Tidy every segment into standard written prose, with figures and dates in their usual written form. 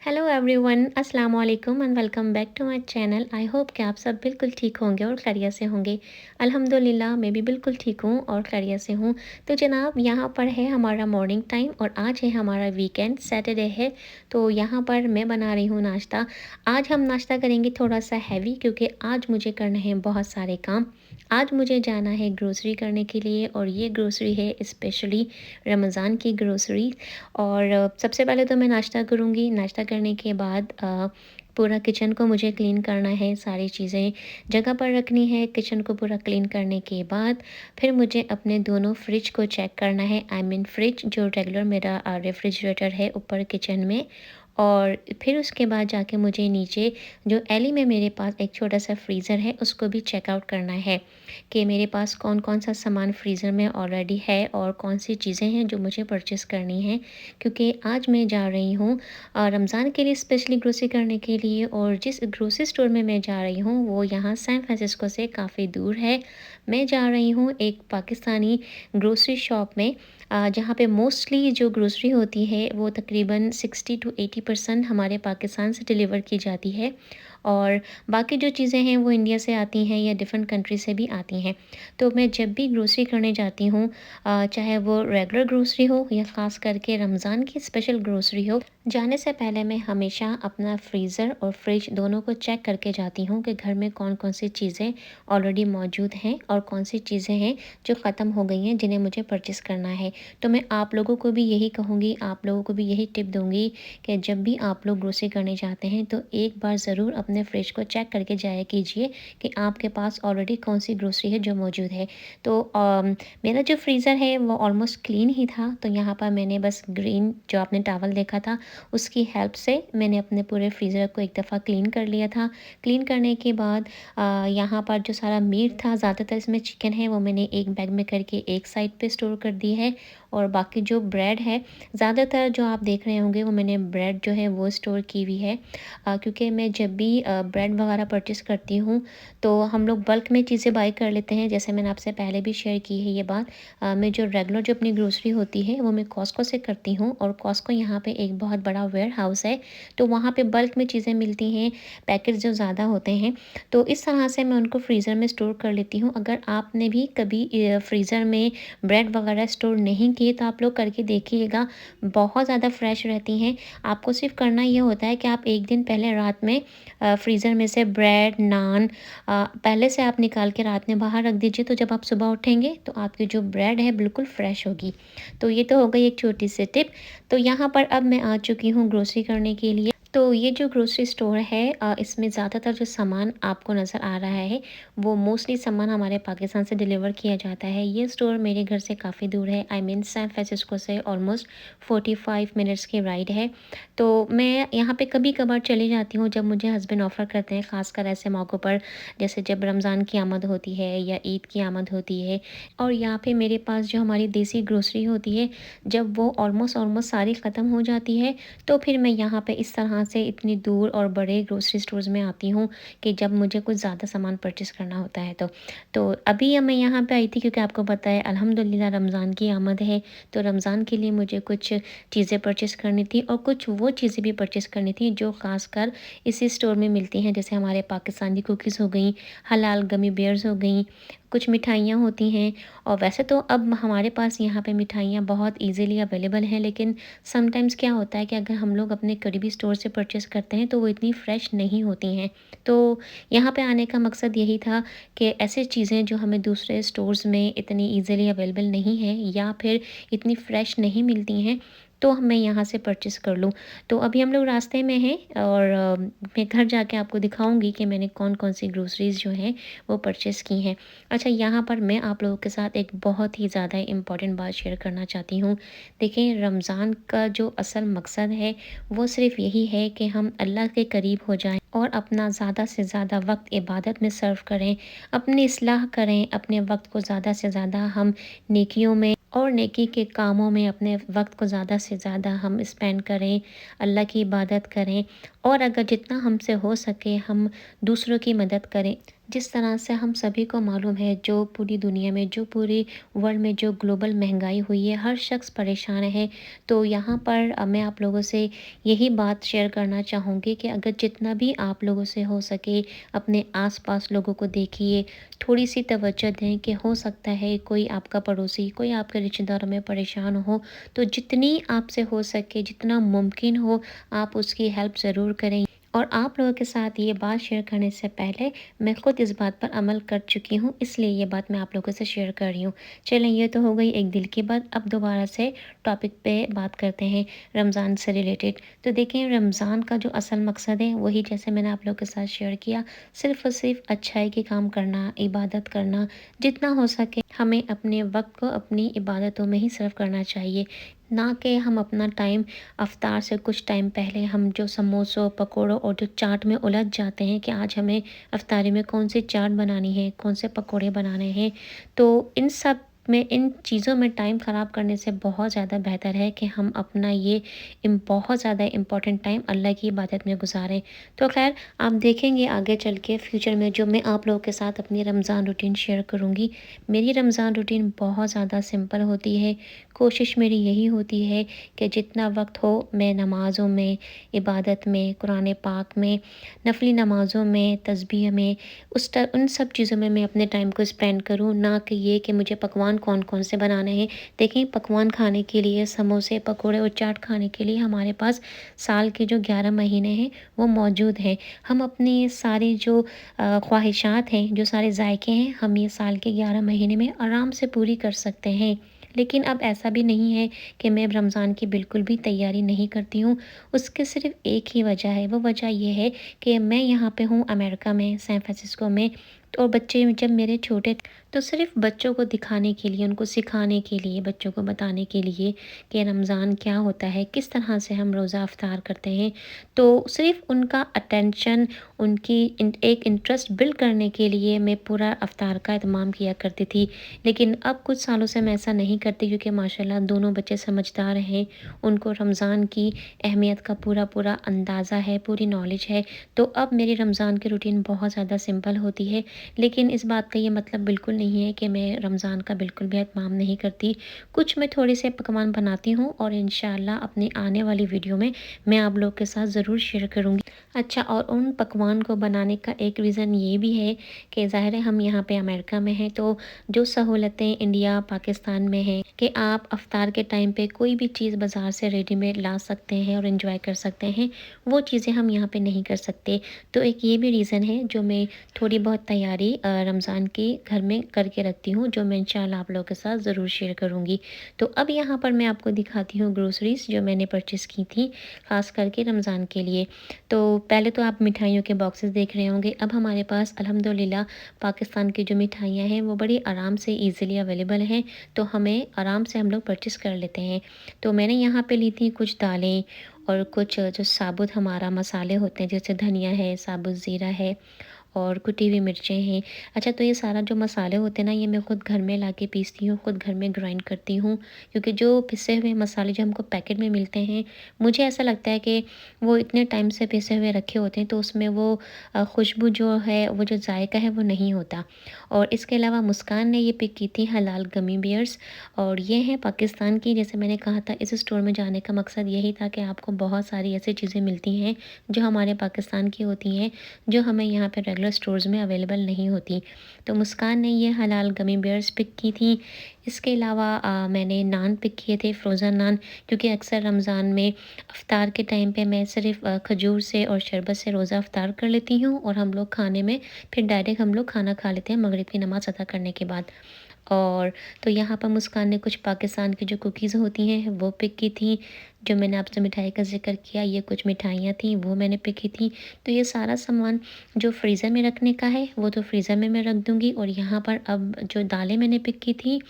Hello everyone, अस्सलाम वालेकुम and welcome back to my channel. I hope कि आप सब बिल्कुल ठीक होंगे और खैरियत से होंगे। अल्हम्दुलिल्लाह मैं भी बिल्कुल ठीक हूँ और खैरियत से हूँ। तो जनाब, यहाँ पर है हमारा मॉर्निंग टाइम और आज है हमारा वीकेंड, सैटरडे है। तो यहाँ पर मैं बना रही हूँ नाश्ता। आज हम नाश्ता करेंगे थोड़ा सा हैवी, क्योंकि आज मुझे करने हैं बहुत सारे काम। आज मुझे जाना है ग्रोसरी करने के लिए, और ये ग्रोसरी है स्पेशली रमज़ान की ग्रोसरी। और सबसे पहले तो मैं नाश्ता करूँगी। नाश्ता करने के बाद पूरा किचन को मुझे क्लीन करना है, सारी चीज़ें जगह पर रखनी है। किचन को पूरा क्लीन करने के बाद फिर मुझे अपने दोनों फ्रिज को चेक करना है। आई मीन फ्रिज जो रेगुलर मेरा रेफ्रिजरेटर है ऊपर किचन में। और फिर उसके बाद जाके मुझे नीचे जो एली में मेरे पास एक छोटा सा फ्रीज़र है, उसको भी चेकआउट करना है कि मेरे पास कौन कौन सा सामान फ्रीज़र में ऑलरेडी है और कौन सी चीज़ें हैं जो मुझे परचेज़ करनी है। क्योंकि आज मैं जा रही हूँ रमज़ान के लिए स्पेशली ग्रोसरी करने के लिए, और जिस ग्रोसरी स्टोर में मैं जा रही हूँ वो यहाँ सैन फ्रांसिस्को से काफ़ी दूर है। मैं जा रही हूँ एक पाकिस्तानी ग्रोसरी शॉप में, जहाँ पे मोस्टली जो ग्रोसरी होती है वो तकरीबन 60 टू 80% हमारे पाकिस्तान से डिलीवर की जाती है, और बाकी जो चीज़ें हैं वो इंडिया से आती हैं या डिफरेंट कंट्री से भी आती हैं। तो मैं जब भी ग्रोसरी करने जाती हूँ, चाहे वो रेगुलर ग्रोसरी हो या ख़ास करके रमज़ान की स्पेशल ग्रोसरी हो, जाने से पहले मैं हमेशा अपना फ्रीज़र और फ्रिज दोनों को चेक करके जाती हूँ कि घर में कौन कौन सी चीज़ें ऑलरेडी मौजूद हैं और कौन सी चीज़ें हैं जो ख़त्म हो गई हैं, जिन्हें मुझे परचेज़ करना है। तो मैं आप लोगों को भी यही कहूँगी, आप लोगों को भी यही टिप दूँगी कि जब भी आप लोग ग्रोसरी करने जाते हैं तो एक बार ज़रूर अपने फ्रिज को चेक करके जाया कीजिए कि आपके पास ऑलरेडी कौन सी ग्रोसरी है जो मौजूद है। तो मेरा जो फ्रीज़र है वो ऑलमोस्ट क्लीन ही था, तो यहाँ पर मैंने बस ग्रीन जो आपने टॉवल देखा था उसकी हेल्प से मैंने अपने पूरे फ्रीज़र को एक दफ़ा क्लीन कर लिया था। क्लीन करने के बाद यहाँ पर जो सारा मीट था, ज़्यादातर इसमें चिकन है, वो मैंने एक बैग में करके एक साइड पे स्टोर कर दी है। और बाकी जो ब्रेड है, ज़्यादातर जो आप देख रहे होंगे वो मैंने ब्रेड जो है वो स्टोर की हुई है, क्योंकि मैं जब भी ब्रेड वगैरह परचेज़ करती हूँ तो हम लोग बल्क में चीज़ें बाई कर लेते हैं। जैसे मैंने आपसे पहले भी शेयर की है ये बात। मैं जो रेगुलर जो अपनी ग्रोसरी होती है वो मैं कॉस्को से करती हूँ, और कॉस्को यहाँ पे एक बहुत बड़ा वेयर हाउस है, तो वहाँ पे बल्क में चीज़ें मिलती हैं, पैकेट जो ज़्यादा होते हैं। तो इस तरह से मैं उनको फ्रीज़र में स्टोर कर लेती हूँ। अगर आपने भी कभी फ्रीज़र में ब्रेड वगैरह स्टोर नहीं किए तो आप लोग करके देखिएगा, बहुत ज़्यादा फ्रेश रहती हैं। आपको सिर्फ करना ये होता है कि आप एक दिन पहले रात में फ्रीज़र में से ब्रेड, नान पहले से आप निकाल के रात में बाहर रख दीजिए, तो जब आप सुबह उठेंगे तो आपकी जो ब्रेड है बिल्कुल फ्रेश होगी। तो ये तो हो गई एक छोटी सी टिप। तो यहाँ पर अब मैं आ चुकी हूँ ग्रोसरी करने के लिए। तो ये जो ग्रोसरी स्टोर है, इसमें ज़्यादातर जो सामान आपको नज़र आ रहा है वो मोस्टली सामान हमारे पाकिस्तान से डिलीवर किया जाता है। ये स्टोर मेरे घर से काफ़ी दूर है, आई मीन सैन फ्रांसिस्को से ऑलमोस्ट 45 मिनट्स की राइड है। तो मैं यहाँ पे कभी कभार चली जाती हूँ जब मुझे हस्बैंड ऑफ़र करते हैं, ख़ासकर ऐसे मौक़ों पर जैसे जब रमज़ान की आमद होती है या ईद की आमद होती है। और यहाँ पे मेरे पास जो हमारी देसी ग्रोसरी होती है, जब वो ऑलमोस्ट ऑलमोस्ट सारी ख़त्म हो जाती है, तो फिर मैं यहाँ पे इस तरह से इतनी दूर और बड़े ग्रोसरी स्टोर्स में आती हूँ कि जब मुझे कुछ ज़्यादा सामान परचेज़ करना होता है तो अभी मैं यहाँ पे आई थी क्योंकि आपको पता है अल्हम्दुलिल्लाह रमज़ान की आमद है। तो रमज़ान के लिए मुझे कुछ चीज़ें परचेज़ करनी थी, और कुछ वो चीज़ें भी परचेज़ करनी थी जो ख़ासकर इसी स्टोर में मिलती हैं। जैसे हमारे पाकिस्तानी कुकीज़ हो गई, हलाल गमी बेयर्स हो गई, कुछ मिठाइयाँ होती हैं। और वैसे तो अब हमारे पास यहाँ पे मिठाइयाँ बहुत ईज़िली अवेलेबल हैं, लेकिन समटाइम्स क्या होता है कि अगर हम लोग अपने करीबी स्टोर से परचेज़ करते हैं तो वो इतनी फ्रेश नहीं होती हैं। तो यहाँ पे आने का मकसद यही था कि ऐसी चीज़ें जो हमें दूसरे स्टोर्स में इतनी ईज़िली अवेलेबल नहीं हैं या फिर इतनी फ्रेश नहीं मिलती हैं, तो मैं यहाँ से परचेज़ कर लूँ। तो अभी हम लोग रास्ते में हैं, और मैं घर जाके आपको दिखाऊँगी कि मैंने कौन-कौन सी ग्रोसरीज़ जो हैं वो परचेज़ की हैं। अच्छा, यहाँ पर मैं आप लोगों के साथ एक बहुत ही ज़्यादा इम्पॉर्टेंट बात शेयर करना चाहती हूँ। देखिए, रमज़ान का जो असल मकसद है वो सिर्फ़ यही है कि हम अल्लाह के करीब हो जाएँ और अपना ज़्यादा से ज़्यादा वक़्त इबादत में सर्व करें, अपनी इस्लाह करें, अपने वक़्त को ज़्यादा से ज़्यादा हम नेकियों में और नेकी के कामों में अपने वक़्त को ज़्यादा से ज़्यादा हम स्पेंड करें, अल्लाह की इबादत करें, और अगर जितना हमसे हो सके हम दूसरों की मदद करें। जिस तरह से हम सभी को मालूम है, जो पूरी दुनिया में, जो पूरी वर्ल्ड में जो ग्लोबल महंगाई हुई है, हर शख्स परेशान है। तो यहाँ पर मैं आप लोगों से यही बात शेयर करना चाहूँगी कि अगर जितना भी आप लोगों से हो सके अपने आस-पास लोगों को देखिए, थोड़ी-सी तवज्जो दें कि हो सकता है कोई आपका पड़ोसी, कोई आपके रिश्तेदारों में परेशान हो, तो जितनी आपसे हो सके, जितना मुमकिन हो, आप उसकी हेल्प ज़रूर करें। और आप लोगों के साथ ये बात शेयर करने से पहले मैं खुद इस बात पर अमल कर चुकी हूँ, इसलिए ये बात मैं आप लोगों से शेयर कर रही हूँ। चलें, ये तो हो गई एक दिल की बात। अब दोबारा से टॉपिक पे बात करते हैं, रमज़ान से रिलेटेड। तो देखिए, रमज़ान का जो असल मकसद है वही, जैसे मैंने आप लोगों के साथ शेयर किया, सिर्फ़ और सिर्फ़ अच्छाई के काम करना, इबादत करना। जितना हो सके हमें अपने वक़्त को अपनी इबादतों में ही सर्व करना चाहिए, ना कि हम अपना टाइम इफ्तार से कुछ टाइम पहले हम जो समोसों, पकोड़ों और जो चाट में उलझ जाते हैं कि आज हमें इफ्तारी में कौन-सी चाट बनानी है, कौन से पकोड़े बनाने हैं। तो इन सब में, इन चीज़ों में टाइम ख़राब करने से बहुत ज़्यादा बेहतर है कि हम अपना ये बहुत ज़्यादा इम्पोर्टेंट टाइम अल्लाह की इबादत में गुज़ारें। तो ख़ैर, आप देखेंगे आगे चल के फ्यूचर में जो मैं आप लोगों के साथ अपनी रमज़ान रूटीन शेयर करूँगी। मेरी रमज़ान रूटीन बहुत ज़्यादा सिंपल होती है। कोशिश मेरी यही होती है कि जितना वक़्त हो मैं नमाज़ों में, इबादत में, कुरान पाक में, नफ़िली नमाज़ों में, तस्बीह में, उन सब चीज़ों में मैं अपने टाइम को स्पेंड करूँ, ना कि ये कि मुझे पकवान कौन-कौन से बनाने हैं। देखिए, पकवान खाने के लिए, समोसे, पकोड़े और चाट खाने के लिए हमारे पास साल के जो 11 महीने हैं, वो मौजूद हैं। हम अपनी सारी जो ख्वाहिशात हैं, जो सारे ज़ायके हैं, हम ये साल के 11 महीने में आराम से पूरी कर सकते हैं। लेकिन अब ऐसा भी नहीं है कि मैं रमज़ान की बिल्कुल भी तैयारी नहीं करती हूँ। उसकी सिर्फ़ एक ही वजह है, वो वजह ये है कि मैं यहाँ पे हूँ अमेरिका में, सैन फ्रांसिस्को में। तो और बच्चे जब मेरे छोटे, तो सिर्फ़ बच्चों को दिखाने के लिए, उनको सिखाने के लिए, बच्चों को बताने के लिए कि रमज़ान क्या होता है, किस तरह से हम रोज़ा इफ्तार करते हैं। तो सिर्फ़ उनका अटेंशन, उनकी एक इंटरेस्ट बिल्ड करने के लिए मैं पूरा इफ्तार का इत्माम किया करती थी। लेकिन अब कुछ सालों से मैं ऐसा नहीं करती, क्योंकि माशाल्लाह दोनों बच्चे समझदार हैं। उनको रमज़ान की अहमियत का पूरा अंदाज़ा है, पूरी नॉलेज है। तो अब मेरी रमज़ान की रूटीन बहुत ज़्यादा सिंपल होती है। लेकिन इस बात का ये मतलब बिल्कुल नहीं है कि मैं रमज़ान का बिल्कुल भी एहतमाम नहीं करती। कुछ मैं थोड़े से पकवान बनाती हूँ और इंशाअल्लाह अपनी आने वाली वीडियो में मैं आप लोग के साथ ज़रूर शेयर करूँगी। अच्छा, और उन पकवान को बनाने का एक रीज़न ये भी है कि ज़ाहिर है हम यहाँ पे अमेरिका में हैं, तो जो सहूलतें इंडिया, पाकिस्तान में हैं कि आप इफ्तार के टाइम पे कोई भी चीज़ बाज़ार से रेडीमेड ला सकते हैं और एंजॉय कर सकते हैं, वो चीज़ें हम यहाँ पे नहीं कर सकते। तो एक ये भी रीज़न है जो मैं थोड़ी बहुत तैयारी रमज़ान की घर में करके रखती हूँ, जो मैं इंशाअल्लाह आप लोगों के साथ ज़रूर शेयर करूँगी। तो अब यहाँ पर मैं आपको दिखाती हूँ ग्रोसरीज़ जो मैंने परचेज़ की थी, ख़ास करके रमज़ान के लिए। तो पहले तो आप मिठाइयों के बॉक्सेस देख रहे होंगे। अब हमारे पास अल्हम्दुलिल्लाह पाकिस्तान की जो मिठाइयाँ हैं वो बड़ी आराम से ईज़िली अवेलेबल हैं, तो हमें आराम से हम लोग परचेज़ कर लेते हैं। तो मैंने यहाँ पे ली थी कुछ दालें और कुछ जो साबुत हमारा मसाले होते हैं, जैसे धनिया है, साबुत ज़ीरा है और कुटी हुई मिर्चें हैं। अच्छा, तो ये सारा जो मसाले होते हैं ना, ये मैं खुद घर में लाके पीसती हूँ, खुद घर में ग्राइंड करती हूँ, क्योंकि जो पिसे हुए मसाले जो हमको पैकेट में मिलते हैं, मुझे ऐसा लगता है कि वो इतने टाइम से पिसे हुए रखे होते हैं, तो उसमें वो खुशबू जो है, वो जो जायका है वो नहीं होता। और इसके अलावा मुस्कान ने ये पिक की थी हलाल गमी बियर्स, और ये हैं पाकिस्तान की। जैसे मैंने कहा था, इस स्टोर में जाने का मकसद यही था कि आपको बहुत सारी ऐसी चीज़ें मिलती हैं जो हमारे पाकिस्तान की होती हैं, जो हमें यहाँ पे रेगुलर स्टोर्स में अवेलेबल नहीं होती। तो मुस्कान ने ये हलाल गमी बियर्स पिक की थी। इसके अलावा मैंने नान पिक किए थे, फ्रोज़न नान, क्योंकि अक्सर रमज़ान में इफ्तार के टाइम पे मैं सिर्फ़ खजूर से और शरबत से रोज़ा इफ्तार कर लेती हूँ, और हम लोग खाने में फिर डायरेक्ट हम लोग खाना खा लेते हैं मगरिब की नमाज़ अदा करने के बाद। और तो यहाँ पर मुस्कान ने कुछ पाकिस्तान की जो कुकीज़ होती हैं वो पिक की थी। जो मैंने आपसे मिठाई का ज़िक्र किया, ये कुछ मिठाइयाँ थी वो मैंने पिक की थी। तो ये सारा सामान जो फ्रीज़र में रखने का है वो तो फ्रीज़र में मैं रख दूँगी, और यहाँ पर अब जो दालें मैंने पिक की थी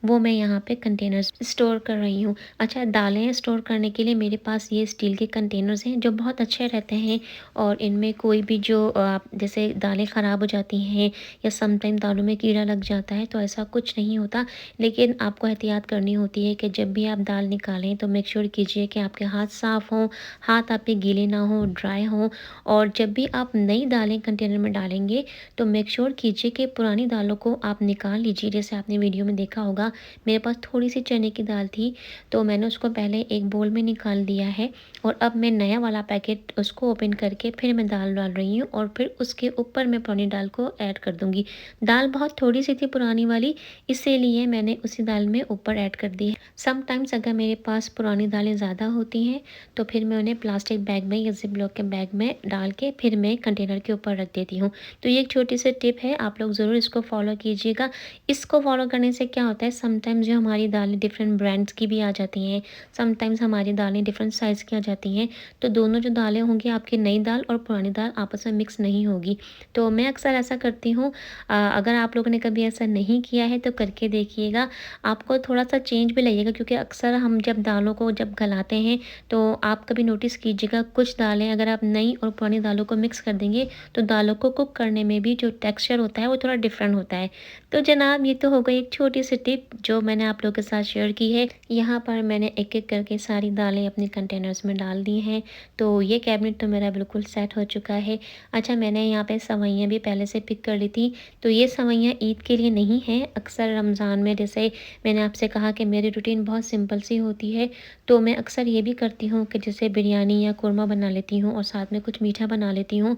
वो मैं यहाँ पे कंटेनर्स स्टोर कर रही हूँ। अच्छा, दालें स्टोर करने के लिए मेरे पास ये स्टील के कंटेनर्स हैं जो बहुत अच्छे रहते हैं और इनमें कोई भी जो जैसे दालें ख़राब हो जाती हैं या समटाइम दालों में कीड़ा लग जाता है तो ऐसा कुछ नहीं होता। लेकिन आपको एहतियात करनी होती है कि जब भी आप दाल निकालें तो मेक श्योर कीजिए कि आपके हाथ साफ़ हों, हाथ आपके गीले ना हों, ड्राई हों। और जब भी आप नई दालें कंटेनर में डालेंगे तो मेक श्योर कीजिए कि पुरानी दालों को आप निकाल लीजिए। जैसे आपने वीडियो में देखा होगा, मेरे पास थोड़ी सी चने की दाल थी तो मैंने उसको पहले एक बोल में निकाल दिया है और अब मैं नया वाला पैकेट उसको ओपन करके फिर मैं दाल डाल रही हूँ और फिर उसके ऊपर मैं पुरानी दाल को ऐड कर दूँगी। दाल बहुत थोड़ी सी थी पुरानी वाली, इसीलिए मैंने उसी दाल में ऊपर ऐड कर दी है। समटाइम्स अगर मेरे पास पुरानी दालें ज़्यादा होती हैं तो फिर मैं उन्हें प्लास्टिक बैग में या ज़िप-लॉक के बैग में डाल के फिर मैं कंटेनर के ऊपर रख देती हूँ। तो ये एक छोटी सी टिप है, आप लोग ज़रूर इसको फॉलो कीजिएगा। इसको फॉलो करने से क्या होता है, समटाइम्स जो हमारी दालें डिफरेंट ब्रांड्स की भी आ जाती हैं, समटाइम्स हमारी दालें डिफरेंट साइज़ की आ जाती हैं, तो दोनों जो दालें होंगी आपकी नई दाल और पुरानी दाल आपस में मिक्स नहीं होगी। तो मैं अक्सर ऐसा करती हूँ। अगर आप लोगों ने कभी ऐसा नहीं किया है तो करके देखिएगा। आपको थोड़ा-सा चेंज भी लगेगा क्योंकि अक्सर हम जब दालों को जब गलाते हैं तो आप कभी नोटिस कीजिएगा, कुछ दालें अगर आप नई और पुरानी दालों को मिक्स कर देंगे तो दालों को कुक करने में भी जो टेक्सचर होता है वो थोड़ा डिफरेंट होता है। तो जनाब, ये तो हो गई एक छोटी सी टिप जो मैंने आप लोगों के साथ शेयर की है। यहाँ पर मैंने एक-एक करके सारी दालें अपने कंटेनर्स में डाल दी हैं। तो ये कैबिनेट तो मेरा बिल्कुल सेट हो चुका है। अच्छा, मैंने यहाँ पे सेवइयाँ भी पहले से पिक कर ली थी। तो ये सेवइयाँ ईद के लिए नहीं हैं, अक्सर रमज़ान में जैसे मैंने आपसे कहा कि मेरी रूटीन बहुत सिंपल सी होती है, तो मैं अक्सर ये भी करती हूँ कि जैसे बिरयानी या कोरमा बना लेती हूँ और साथ में कुछ मीठा बना लेती हूँ।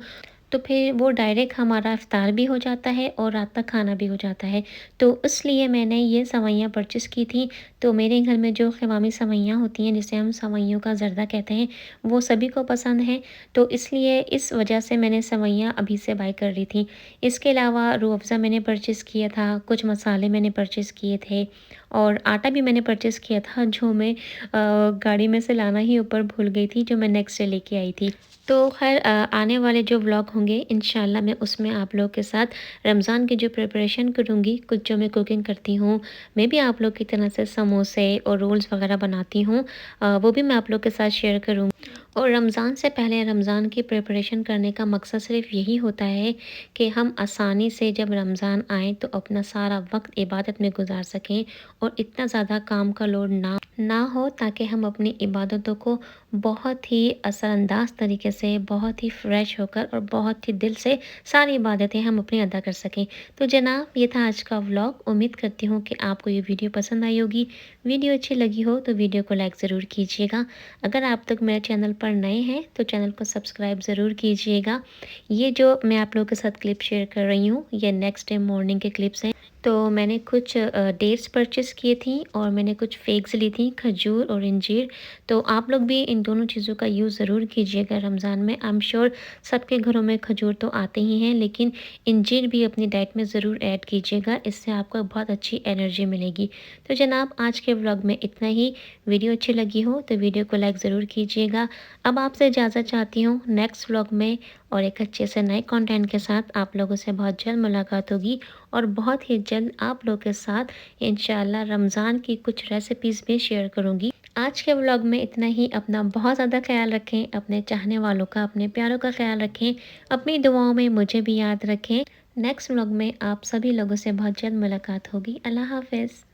तो फिर वो डायरेक्ट हमारा इफ्तार भी हो जाता है और रात का खाना भी हो जाता है। तो इसलिए मैंने ये सेवइयाँ परचेज़ की थी। तो मेरे घर में जो ख़वामी सेवइयाँ होती हैं, जिसे हम सेवइयों का ज़र्दा कहते हैं, वो सभी को पसंद है। तो इसलिए इस वजह से मैंने सेवइयाँ अभी से बाय कर ली थी। इसके अलावा रूह अफ़ज़ा मैंने परचेज़ किया था, कुछ मसाले मैंने परचेज़ किए थे और आटा भी मैंने परचेज़ किया था जो मैं गाड़ी में से लाना ही ऊपर भूल गई थी, जो मैं नेक्स्ट डे लेके आई थी। तो ख़ैर आने वाले जो व्लॉग होंगे इंशाल्लाह मैं उसमें आप लोग के साथ रमज़ान की जो प्रिपरेशन करूँगी, कुछ जो मैं कुकिंग करती हूँ, मैं भी आप लोग की तरह से समोसे और रोल्स वग़ैरह बनाती हूँ, वो भी मैं आप लोग के साथ शेयर करूँगी। और रमज़ान से पहले रमज़ान की प्रिपरेशन करने का मकसद सिर्फ़ यही होता है कि हम आसानी से जब रमज़ान आए तो अपना सारा वक्त इबादत में गुजार सकें और इतना ज़्यादा काम का लोड ना हो, ताकि हम अपनी इबादतों को बहुत ही असरअंदाज तरीके से, बहुत ही फ्रेश होकर और बहुत ही दिल से सारी इबादतें हम अपनी अदा कर सकें। तो जनाब, ये था आज का व्लॉग। उम्मीद करती हूँ कि आपको ये वीडियो पसंद आई होगी। वीडियो अच्छी लगी हो तो वीडियो को लाइक ज़रूर कीजिएगा। अगर आप तक मेरे चैनल पर नए हैं तो चैनल को सब्सक्राइब ज़रूर कीजिएगा। ये जो मैं आप लोगों के साथ क्लिप शेयर कर रही हूँ, ये नेक्स्ट डे मॉर्निंग के क्लिप्स हैं। तो मैंने कुछ डेट्स परचेज़ किए थी और मैंने कुछ फिग्स ली थी, खजूर और अंजीर। तो आप लोग भी इन दोनों चीज़ों का यूज़ ज़रूर कीजिएगा रमज़ान में। आई एम श्योर सबके घरों में खजूर तो आते ही हैं, लेकिन अंजीर भी अपनी डाइट में ज़रूर ऐड कीजिएगा, इससे आपको बहुत अच्छी एनर्जी मिलेगी। तो जनाब, आज के व्लॉग में इतना ही। वीडियो अच्छी लगी हो तो वीडियो को लाइक ज़रूर कीजिएगा। अब आपसे इजाज़त चाहती हूँ, नेक्स्ट व्लॉग में और एक अच्छे से नए कंटेंट के साथ आप लोगों से बहुत जल्द मुलाकात होगी और बहुत ही जल्द आप लोगों के साथ इंशाल्लाह रमज़ान की कुछ रेसिपीज़ भी शेयर करूँगी। आज के व्लॉग में इतना ही। अपना बहुत ज़्यादा ख्याल रखें, अपने चाहने वालों का, अपने प्यारों का ख्याल रखें, अपनी दुआओं में मुझे भी याद रखें। नेक्स्ट व्लॉग में आप सभी लोगों से बहुत जल्द मुलाकात होगी। अल्लाह हाफ़िज़।